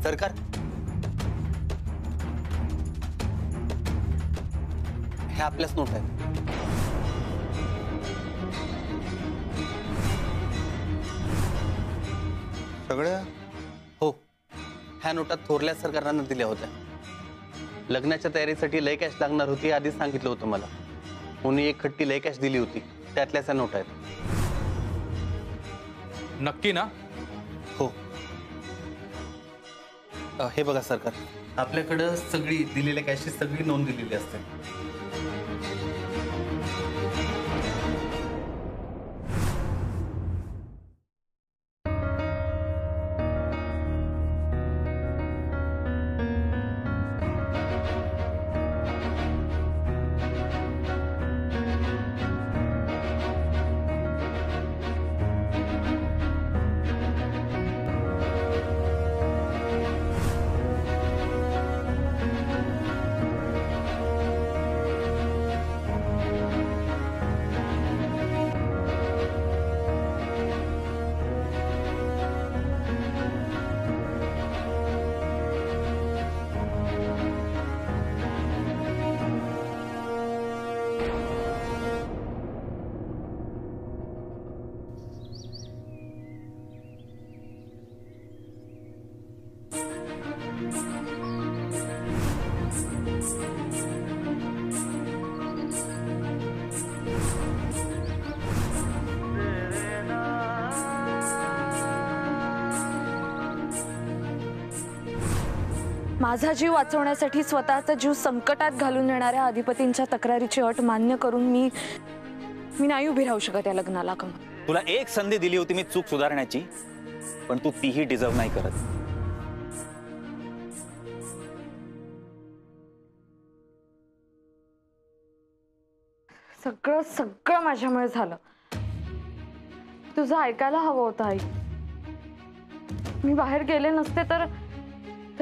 सरकार, हे आपल्याच नोट आहेत. सगळ्या? हो, ह्या नोटा थोरल्या सरकारांना दिल्या होत्या. लग्नाच्या तयारीसाठी लय कॅश लागणार होती आधीच सांगितलं होतं मला. म्हणून एक खट्टी लय कॅश दिली होती, त्यातल्याच नोट आहेत. नक्की ना? हो. हे बघा सरकार, आपल्याकडं सगळी दिलेल्या कॅशची सगळी नोंद दिलेली असते. माझा जीव वाचवण्यासाठी स्वतःचा जीव संकटात घालून येणाऱ्या अधिपतींच्या तक्रारीची अट मान्य करून मी नाही उभी राहू शकत या लग्नाला. कमल, तुला एक संधी दिली होती मी चूक सुधारण्याची, पण तू तीही डिझर्व नाही करत. सगळं सगळं माझ्यामुळे झालं. तुझं ऐकायला हवं होतं आई. मी बाहेर गेले नसते तर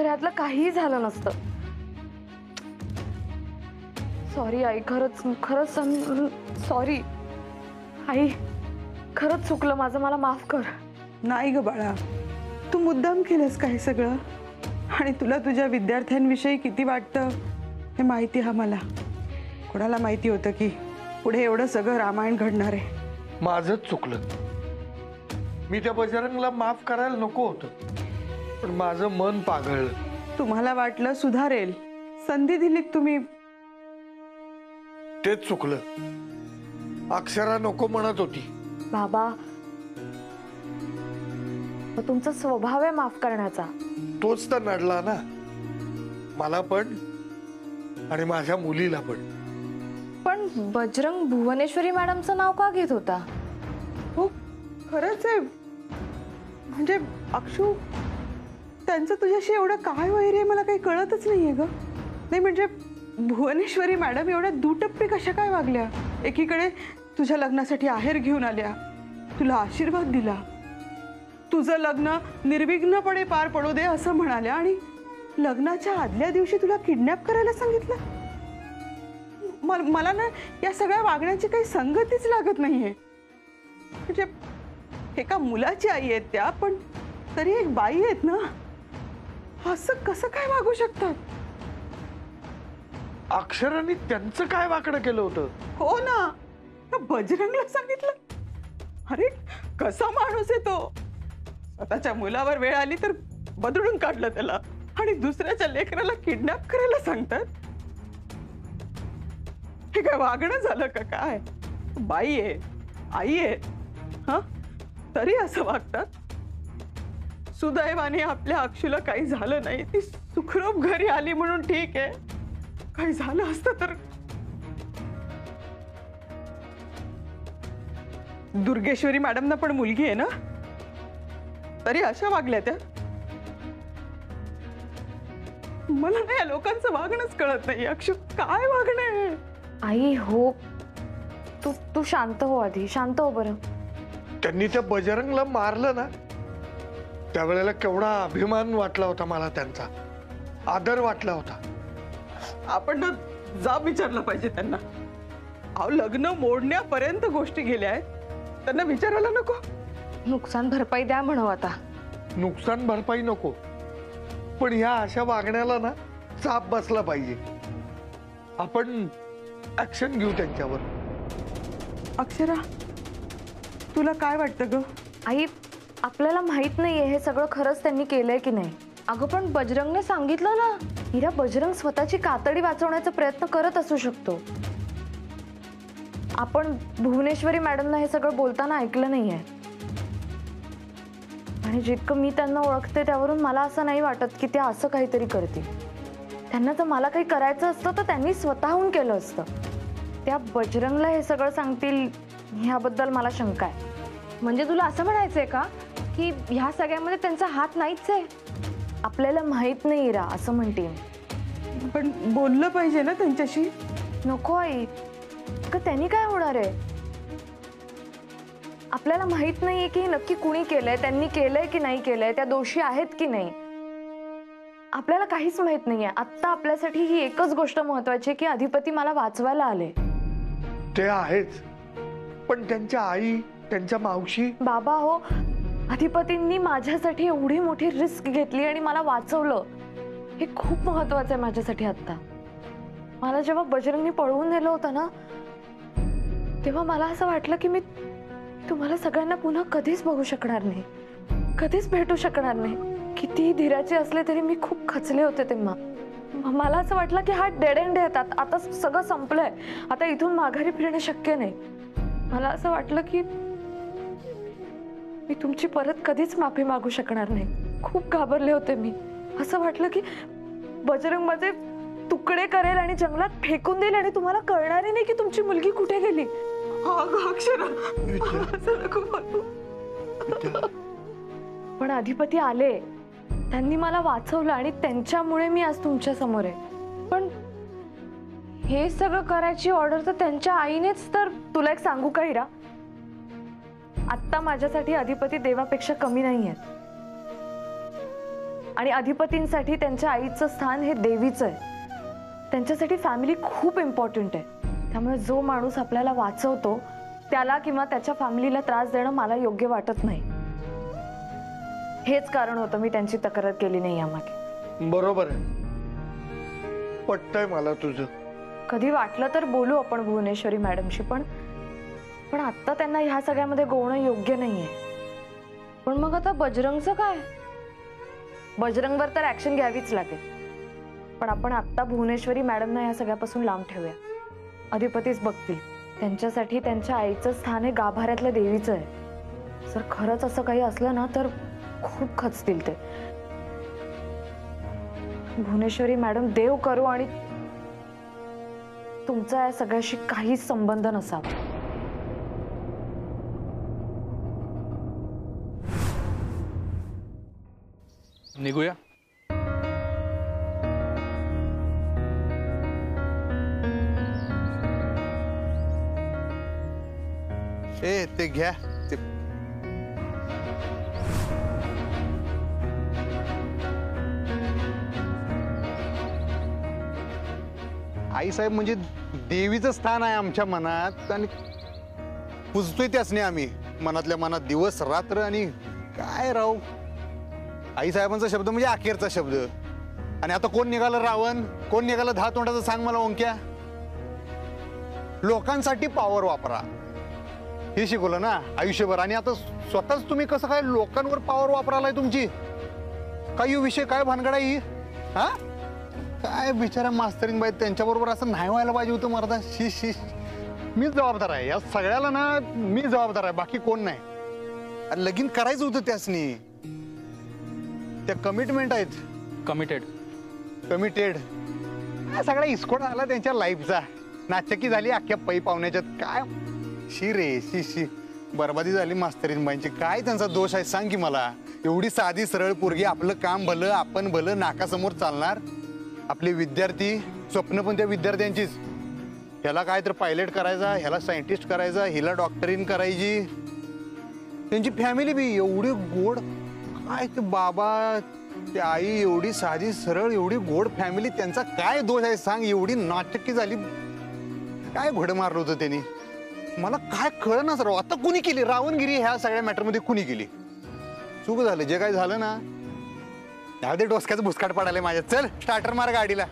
यातलं काहीही झालं नसतं. सॉरी आई, खरंच खरंच सॉरी आई, खरंच चुकलं माझं, मला माफ कर. नाही ग बाळा, तू मुद्दाम केलंस काय सगळं, आणि तुला तुझ्या विद्यार्थ्यांविषयी किती वाटतं हे माहिती आहे मला. कोणाला माहिती होतं की पुढे एवढं सगळं रामायण घडणार आहे. माझंच चुकलं. मी त्या बजरंगला माफ करायला नको होतं, पण माझं मन पागळलं. तुम्हाला वाटलं सुधारेल, संधी दिलीत तुम्ही. तेच चुकलं. अक्षरा नको म्हणत होती. बाबा, तुमचा स्वभाव आहे माफ करण्याचा. तोच तर नडला ना मला पण आणि माझ्या मुलीला पण. पण बजरंग भुवनेश्वरी मॅडमचं नाव का घेत होता? हो खरंच आहे. म्हणजे अक्षू, त्यांचं तुझ्याशी एवढं काय वैर आहे मला काही कळतच नाहीये ग. नाही म्हणजे भुवनेश्वरी मॅडम एवढ्या दुटप्पी कशा काय वागल्या? एकीकडे तुझ्या लग्नासाठी आहेर घेऊन आल्या, तुला आशीर्वाद दिला, तुझं लग्न निर्विघ्नपणे पार पडू दे असं म्हणाल्या, आणि लग्नाच्या आदल्या दिवशी तुला किडनॅप करायला सांगितलं. मला ना या सगळ्या वागण्याची काही संगतीच लागत नाहीये. म्हणजे एका मुलाची आई आहेत त्या, पण तरी एक बाई आहेत ना, असं कसं काय वागू शकतात? अक्षरांनी त्यांचं काय वाकडं केलं होतं? हो ना, बजरंगला सांगितलं. अरे कसा माणूस आहे तो. स्वतःच्या मुलावर वेळ आली तर बदलून काढलं त्याला, आणि दुसऱ्याच्या लेकराला किडनॅप करायला सांगतात. हे काय वागणं झालं का काय? बाई आहे, आई आहे, हा तरी असं वागतात. सुदैवाने आपल्या अक्षूला काही झालं नाही, ती सुखरूप घरी आली म्हणून ठीक आहे. काही झालं असतं तर. दुर्गेश्वरी मॅडमना पण मुलगी आहे ना, तरी अशा वागल्या त्या. मला ना या लोकांचं वागणंच कळत नाही. अक्षू काय वागणं आहे? आई हो, तू शांत हो आधी, शांत हो बरं. त्यांनी त्या बजरंगला मारलं ना, त्यावेळेला केवढा अभिमान वाटला होता मला, त्यांचा आदर वाटला होता. आपण ना जाब विचारलं पाहिजे त्यांना. अहो लग्न मोडण्यापर्यंत गोष्टी गेल्या आहेत, त्यांना विचारायला नको? नुकसान भरपाई द्या म्हणू आता. नुकसान भरपाई नको, पण ह्या अशा वागण्याला ना चाप बसला पाहिजे. आपण ऍक्शन घेऊ त्यांच्यावर. अक्षरा, तुला काय वाटतं ग? आई, आपल्याला माहित नाहीये हे सगळं खरंच त्यांनी केलंय की नाही. अगं पण बजरंगने सांगितलं ना, हिरा, बजरंग स्वतःची कातडी वाचवण्याचा प्रयत्न करत असू शकतो. आपण भुवनेश्वरी मॅडमना हे सगळं बोलताना ऐकलं नाहीये. आणि जितकं मी त्यांना ओळखते त्यावरून मला असं नाही वाटत की त्या असं काहीतरी करतील. त्यांना जर मला काही करायचं असतं तर त्यांनी स्वतःहून केलं असतं. त्या बजरंगला हे सगळं सांगतील ह्याबद्दल मला शंका आहे. म्हणजे तुला असं म्हणायचंय का की ह्या सगळ्यामध्ये त्यांचा हात नाहीच आहे? आपल्याला माहित नाही रा, असं म्हणते. पण बोललं पाहिजे ना त्यांच्याशी. नको आई, का त्यांनी काय होणार आहे? आपल्याला माहित नाहीये की नक्की कुणी केलंय, त्यांनी केलंय की नाही केलंय, त्या दोषी आहेत की नाही. आपल्याला काहीच माहित नाहीये. आत्ता आपल्यासाठी ही एकच गोष्ट महत्वाची आहे की अधिपती मला वाचवायला आले. ते आहेच, पण त्यांच्या आई, त्यांच्या मावशी. बाबा हो, अधिपतींनी माझ्यासाठी एवढी मोठी रिस्क घेतली आणि मला वाचवलं, हे खूप महत्वाचं आहे माझ्यासाठी. आता मला जेव्हा बजरंगनी पळवून नेलं होतं ना, तेव्हा मला असं वाटलं की मी तुम्हाला सगळ्यांना पुन्हा कधीच बघू शकणार नाही, कधीच भेटू शकणार नाही. कितीही धीराचे असले तरी मी खूप खचले होते तेव्हा. मला असं वाटलं की हा डेड एंड आहे. आता सगळं संपलंय, आता इथून माघारी फिरणं शक्य नाही. मला असं वाटलं की मी तुमची परत कधीच माफी मागू शकणार नाही. खूप घाबरले होते मी. असं वाटलं की बजरंग माझे तुकडे करेल आणि जंगलात फेकून देईल आणि तुम्हाला कळणारही नाही की तुमची मुलगी कुठे गेली. अक्षरा, असं नको बोलू. पण अधिपती आले, त्यांनी मला वाचवलं आणि त्यांच्यामुळे मी आज तुमच्या समोर आहे. पण हे सगळं करायची ऑर्डर तर त्यांच्या आईनेच. तर तुला एक सांगू का हिरा, आत्ता माझ्यासाठी अधिपती देवापेक्षा कमी नाही आहेत. आणि अधिपतींसाठी त्यांच्या आईचं स्थान हे देवीचं आहे. त्यांच्यासाठी फॅमिली खूप इम्पॉर्टंट आहे. त्यामुळे जो माणूस आपल्याला वाचवतो त्याला किंवा त्याच्या फॅमिलीला त्रास देणं मला योग्य वाटत नाही. हेच कारण होतं मी त्यांची तक्रार केली नाही यामागे. बरोबर आहे, पटतंय मला तुझं. कधी वाटलं तर बोलू आपण भुवनेश्वरी मॅडमशी, पण आत्ता त्यांना ह्या सगळ्यामध्ये गोवणं योग्य नाहीये. पण मग आता बजरंगचं काय? बजरंगवर तर ऍक्शन घ्यावीच लागेल. पण आपण आत्ता भुवनेश्वरी मॅडमना ह्या सगळ्यापासून लांब ठेवूया. अधिपतीच बघतील. त्यांच्यासाठी त्यांच्या आईचं स्थान हे गाभाऱ्यातल्या देवीचं आहे. जर खरंच असं काही असलं ना तर खूप खचतील ते. भुवनेश्वरी मॅडम, देव करू आणि तुमचा या सगळ्याशी काहीच संबंध नसावा. निघूया. ते घ्या ते. आई साहेब म्हणजे देवीचं स्थान आहे आमच्या मनात आणि पुजतोय त्याच नाही आम्ही मनातल्या मनात दिवस रात्र. आणि काय राव, आई साहेबांचा शब्द म्हणजे अखेरचा शब्द. आणि आता कोण निघालं रावण, कोण निघालं 10 तोंडाचं, सांग मला ओंक्या. लोकांसाठी पॉवर वापरा हे शिकवलं ना आयुष्यभर. आणि आता स्वतःच तुम्ही कसं काय लोकांवर पॉवर वापरालाय तुमची? काय विषय, काय भानगडा ही? हा काय बिचारा मास्तरीन बाई, त्यांच्याबरोबर असं नाही व्हायला पाहिजे होतं मर्दा. शीश शीश. मीच जबाबदार आहे या सगळ्याला ना, मी जबाबदार आहे, बाकी कोण नाही. लगीन करायचं होतं त्यासनी. त्या कमिटमेंट आहेत. कमिटेड सगळा इस्कोट आला त्यांच्या लाईफचा. नाचकी झाली अख्ख्या पै पाहुण्याच्यात. काय शी रे शी शी, बरबादी झाली मास्तरीन बाईंची. काय त्यांचा दोष आहे सांग की मला? एवढी साधी सरळ पोरगी, आपलं काम भलं आपण भलं, नाकासमोर चालणार. आपले विद्यार्थी, स्वप्न पण त्या विद्यार्थ्यांचीच. ह्याला काय तर पायलट करायचा, ह्याला सायंटिस्ट करायचा, हिला डॉक्टरीन करायची. त्यांची फॅमिली बी एवढी गोड. काय ते बाबा, ते आई एवढी साधी सरळ, एवढी गोड फॅमिली. त्यांचा काय दोष आहे सांग? एवढी नाटकी झाली. काय घोडं मारलं होतं त्यांनी, मला काय कळेनाच राव. आता कुणी केली रावणगिरी ह्या सगळ्या मॅटरमध्ये? कुणी केली? चूक झालं जे काय झालं ना. जाऊ दे, डोसक्याचं भुसकाट पडायला माझ्या. चल स्टार्टर मार गाडीला.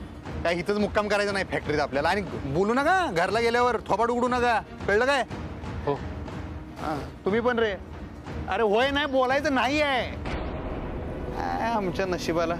काय इथंच मुक्काम करायचं नाही फॅक्टरीत आपल्याला. आणि बोलू नका घरला गेल्यावर, थोपाट उघडू नका, कळलं काय? हो. हा तुम्ही पण रे. अरे होय नाही बोलायचं नाही आहे. आमच्या नशिबाला.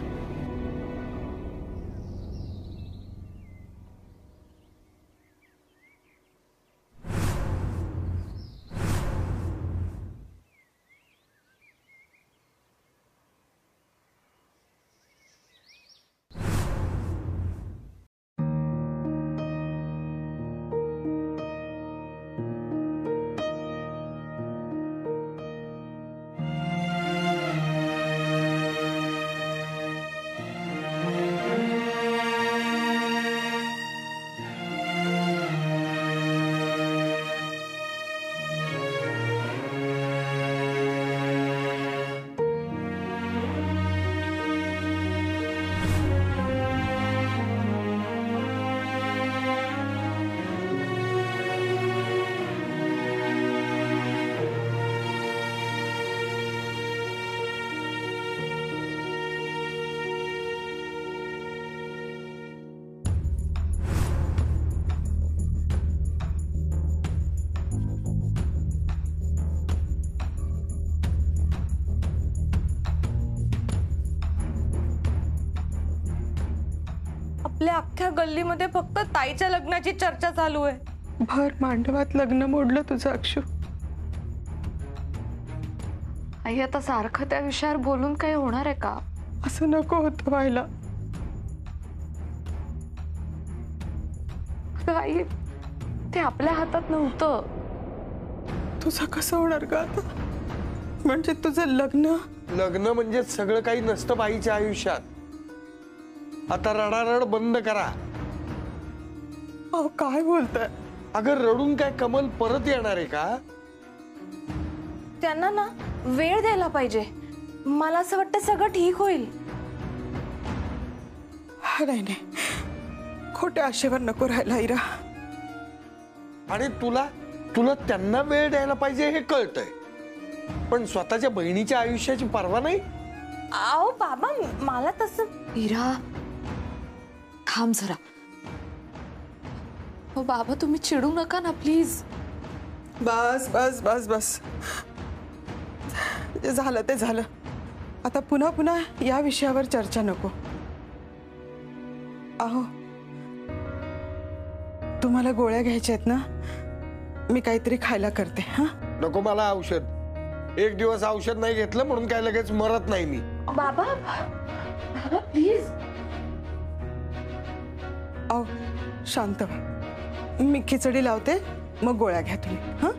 आपल्या अख्ख्या गल्लीमध्ये फक्त ताईच्या लग्नाची चर्चा चालू आहे. भर मांडवात लग्न मोडलं तुझं अक्षू. आई आता सारखं त्या विषयावर बोलून काही होणार आहे का? असं नको होतं व्हायला. अगं आई, ते आपल्या हातात नव्हतं. तुझं कसं होणार का आता? म्हणजे तुझं लग्न? लग्न म्हणजे सगळं काही नसतं बाईच्या आयुष्यात. आता रडारड बंद करा. अहो काय बोलताय? अगं रडून काय कमल परत येणार आहे का? त्यांना ना वेळ द्यायला पाहिजे. मला असं वाटतं सगळं ठीक होईल. नाही नाही, खोट्या आशेवर नको राहायला इरा. आणि तुला त्यांना वेळ द्यायला पाहिजे हे कळतंय, पण स्वतःच्या बहिणीच्या आयुष्याची पर्वा नाही. आओ बाबा, मला तसं. इरा थांब जरा. हो बाबा, तुम्ही चिडू नका ना प्लीज. बस बस बस बस, जे झालं ते झालं. आता पुन्हा पुन्हा या विषयावर चर्चा नको. अहो तुम्हाला गोळ्या घ्यायच्या आहेत ना? मी काहीतरी खायला करते. हा नको मला औषध. एक दिवस औषध नाही घेतलं म्हणून काय लगेच मरत नाही मी. बाबा बाबा प्लीज. अहो शांत व्हा. मी खिचडी लावते, मग गोळ्या घ्या तुम्ही. हा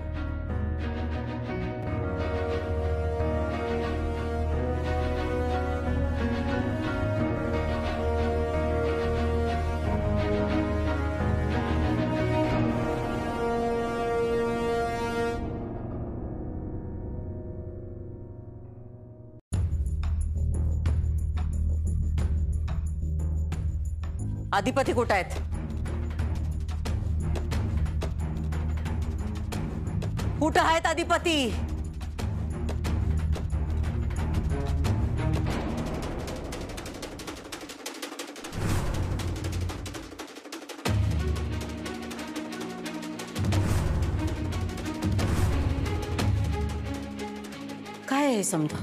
अधिपती कुठं आहेत? कुठं आहेत अधिपती? काय आहे समजा?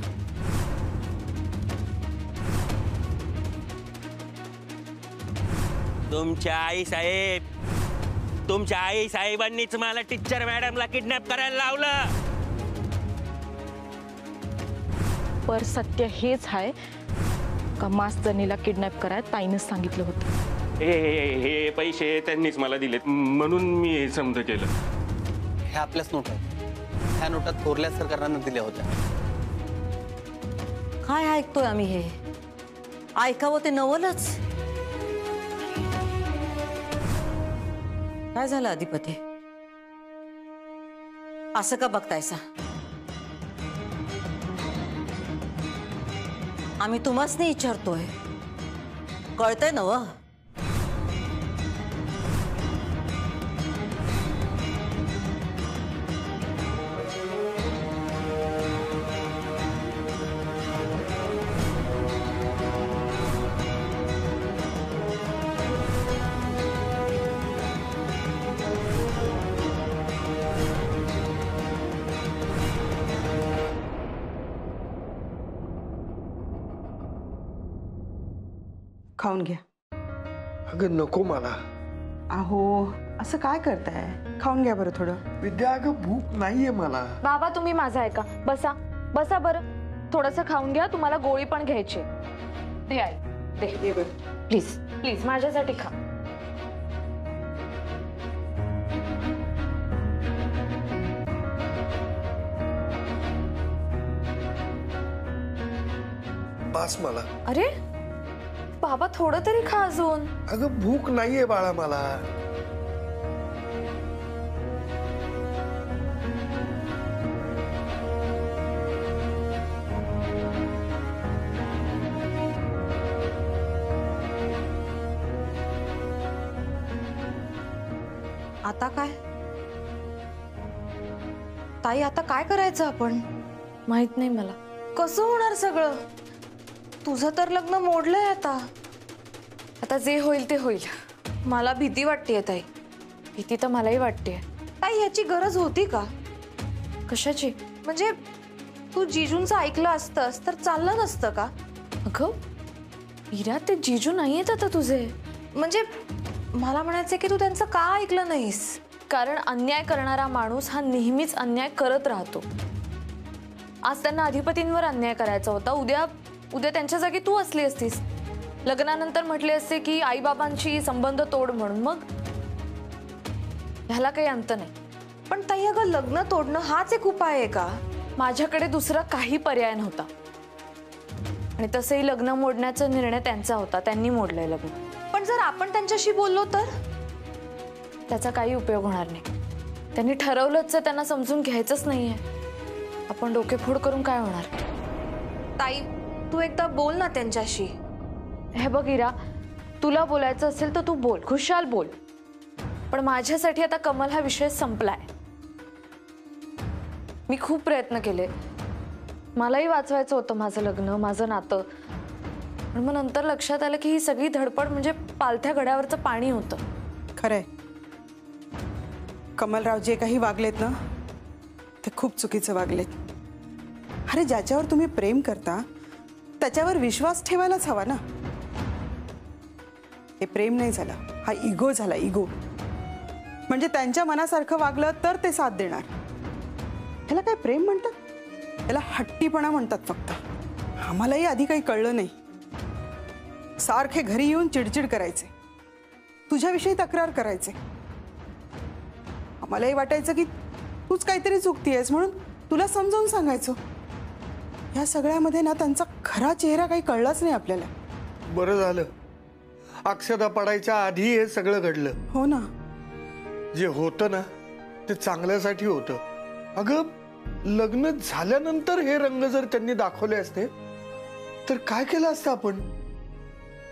तुमच्या आई साहेब, तुमच्या आई साहेबांनीच मला टीचर मॅडमला किडनॅप करायला लावलं. पर सत्य हेच आहे का मास्तरनीला किडनॅप करायला ताईनंच सांगितलं होतं? हे पैसे त्यांनीच मला दिलेत म्हणून मी हे समज केलं. हे आपल्याच नोट आहेत. ह्या नोटा थोरल्या सरकारांना दिल्या होत्या. काय ऐकतोय आम्ही? हे ऐकावं ते नवलच. काय झालं अधिपती? असं का बघतायसा? आम्ही तुम्हाच नाही विचारतोय, कळतंय नव? खाऊन घ्या. अगं नको मला. अहो असं काय करताय, खाऊन घ्या बरं थोडं. विद्या अगं भूक नाहीये मला. बाबा तुम्ही माझा ऐका, बसा बसा बरं, थोडंसं खाऊन घ्या, तुम्हाला गोळी पण घ्यायची. दे आई दे प्लीज प्लीज माझ्यासाठी खा. बास मला. अरे बाबा थोडं तरी खा अजून. अगं भूक नाहीये बाळा मला. आता काय ताई, आता काय करायचं आपण? माहित नाही मला. कसं होणार सगळं? तुझं तर लग्न मोडलंय आता. आता जे होईल ते होईल. मला भीती वाटतेय ताई. भीती तर मलाही वाटते. ताई याची गरज होती का? कशाची? म्हणजे तू जिजूंचं ऐकलं असतंस तर चाललं नसतं का? अगं मीरा, ते जिजू नाहीयेत आता तुझे. म्हणजे मला म्हणायचं की तू त्यांचं का ऐकलं नाहीस? कारण अन्याय करणारा माणूस हा नेहमीच अन्याय करत राहतो. आज त्यांना अधिपतींवर अन्याय करायचा होता, उद्या उद्या त्यांच्या जागी तू असली असतीस. लग्नानंतर म्हटले असते की आईबाबांशी संबंध तोड म्हणून, मग ह्याला काही अंत नाही. पण ताई अगं लग्न तोडणं हाच एक उपाय आहे का? माझ्याकडे दुसरा काही पर्याय नव्हता. आणि तसंही लग्न मोडण्याचा निर्णय त्यांचा होता, त्यांनी मोडलंय लग्न. पण जर आपण त्यांच्याशी बोललो तर? त्याचा काही उपयोग होणार नाही. त्यांनी ठरवलंच, त्यांना समजून घ्यायचंच नाहीये. आपण डोकेफोड करून काय होणार? ताई तू एकदा बोल ना त्यांच्याशी. हे बघ इरा, तुला बोलायचं असेल तर तू बोल, खुशाल बोल. पण माझ्यासाठी आता कमल हा विषय संपलाय. मी खूप प्रयत्न केले, मलाही वाचवायचं होतं माझं लग्न, माझं नातं. पण मग नंतर लक्षात आलं की ही सगळी धडपड म्हणजे पालथ्या घड्यावरचं पाणी होतं. खरंय, कमलराव जे काही वागलेत ना ते खूप चुकीचं वागलेत. अरे ज्याच्यावर तुम्ही प्रेम करता त्याच्यावर विश्वास ठेवायलाच हवा ना. हे प्रेम नाही झालं, हा इगो झाला, इगो. म्हणजे त्यांच्या मनासारखं वागलं तर ते साथ देणार. ह्याला काय प्रेम म्हणतात? त्याला हट्टीपणा म्हणतात फक्त. आम्हालाही आधी काही कळलं नाही. सारखे घरी येऊन चिडचिड करायचे, तुझ्याविषयी तक्रार करायचे. आम्हालाही वाटायचं की तूच काहीतरी चुकतीयस म्हणून तुला समजावून सांगायचो. या सगळ्यामध्ये ना त्यांचा खरा चेहरा काही कळलाच नाही आपल्याला. बरं झालं अक्षता पडायच्या आधी हे सगळं घडलं. हो ना. जे होतं ना ते चांगल्यासाठी होतं. अगं लग्न झाल्यानंतर हे रंग जर त्यांनी दाखवले असते तर काय केलं असतं आपण?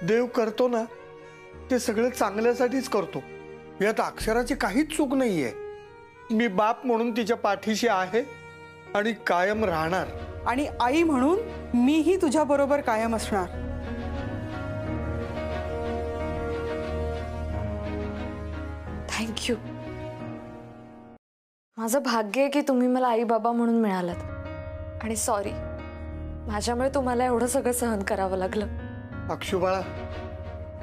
देव करतो ना ते सगळं चांगल्यासाठीच करतो. यात अक्षराची काहीच चूक नाहीये. मी बाप म्हणून तिच्या पाठीशी आहे आणि कायम राहणार. आणि आई म्हणून मीही तुझ्या बरोबर कायम असणार. थँक्यू. माझं भाग्य आहे की तुम्ही मला आई बाबा म्हणून मिळालात. आणि सॉरी, माझ्यामुळे तुम्हाला एवढं सगळं सहन करावं लागलं. अक्षू बाळा,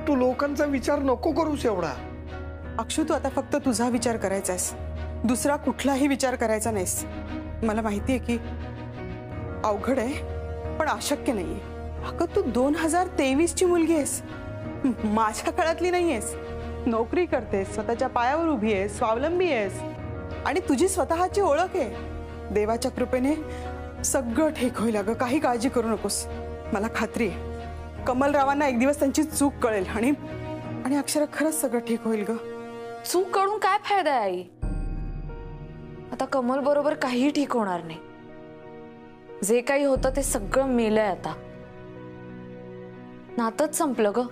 तू लोकांचा विचार नको करूस एवढा. अक्षू तू आता फक्त तुझा विचार करायचास, दुसरा कुठलाही विचार करायचा नाहीस. मला माहिती आहे की अवघड आहे पण अशक्य नाहीये. अगं तू 2023 ची मुलगी आहेस, माझ्या काळातली नाहीयेस. नोकरी करतेस, स्वतःच्या पायावर उभी आहेस, स्वावलंबी आहेस आणि तुझी स्वतःची ओळख आहे. देवाच्या कृपेने सगळं ठीक होईल. अगं काही काळजी करू नकोस. मला खात्री आहे कमलरावांना एक दिवस त्यांची चूक कळेल आणि अक्षरा खरंच सगळं ठीक होईल. ग चूक कळून काय फायदा आहे आई? आता कमल बरोबर काही ठीक होणार नाही. जे काही होतं ते सगळं मेलंय आता. नातच संपलं ग,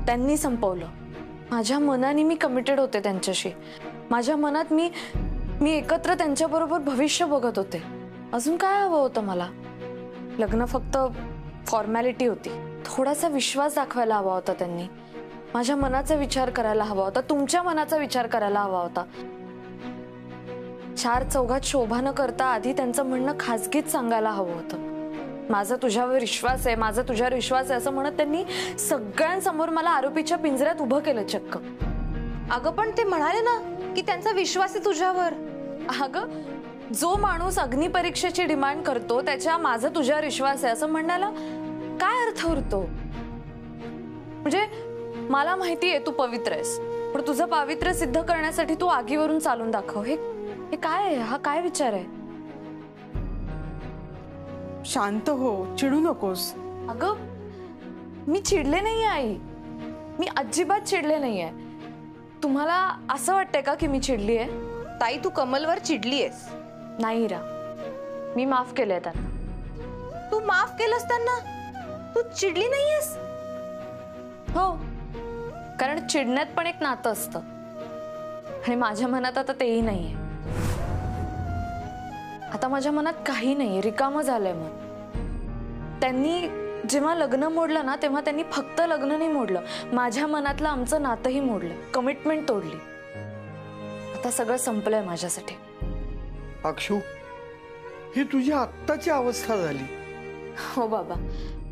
त्यांनी संपवलं. माझ्या मनाने मी कमिटेड होते त्यांच्याशी. माझ्या मनात मी एकत्र त्यांच्या बरोबर भविष्य बघत होते. अजून काय हवं होतं मला? लग्न फक्त फॉर्मॅलिटी होती. थोडासा विश्वास दाखवायला हवा होता त्यांनी. माझ्या मनाचा विचार करायला हवा होता, तुमच्या मनाचा विचार करायला हवा होता. चार चौघात शोभा न करता आधी त्यांचं म्हणणं खाजगीत सांगायला हवं होतं. माझा तुझ्यावर विश्वास आहे, माझा तुझ्यावर विश्वास आहे असं म्हणत त्यांनी सगळ्यांसमोर मला आरोपीच्या पिंजऱ्यात उभं केलं चक्क. अगं पण ते म्हणाले ना की त्यांचा विश्वास आहे तुझ्यावर. अगं जो माणूस अग्निपरीक्षेची डिमांड करतो त्याच्या माझा तुझ्यावर विश्वास आहे असं म्हणण्याला काय अर्थ उरतो? म्हणजे मला माहिती आहे तू पवित्र आहेस, पण तुझं पावित्र्य सिद्ध करण्यासाठी तू आगीवरून चालून दाखव. हे काय आहे? हा काय विचार आहे? शांत हो, चिडू नकोस. अगं मी चिडले नाहीये आई, मी अजिबात चिडले नाहीये. तुम्हाला असं वाटतंय का की मी चिडली आहे? ताई तू कमलवर चिडलीयस. नाही रा, मी माफ केलंय त्यांना. तू माफ केलंस त्यांना, तू चिडली नाहीयेस? हो, कारण चिडण्यात पण एक नातं असतं आणि माझ्या मनात आता तेही नाहीये. आता माझ्या मनात काही नाहीये, रिकामं झालंय मन. त्यांनी जेव्हा लग्न मोडलं ना तेव्हा त्यांनी फक्त लग्न नाही मोडलं, माझ्या मनातलं आमचं नातंही मोडलं, कमिटमेंट तोडली. आता सगळं संपलंय माझ्यासाठी. अक्षू, ही तुझी आत्ताची अवस्था झाली. हो बाबा,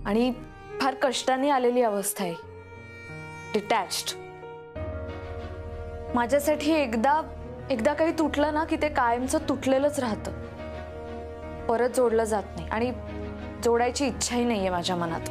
आणि फार कष्टाने आलेली अवस्था आहे. डिटॅच्ड. माझ्यासाठी एकदा काही तुटलं ना की ते कायमचं तुटलेलंच राहतं, परत जोडलं जात नाही आणि जोडायची इच्छाही नाहीये माझ्या मनात.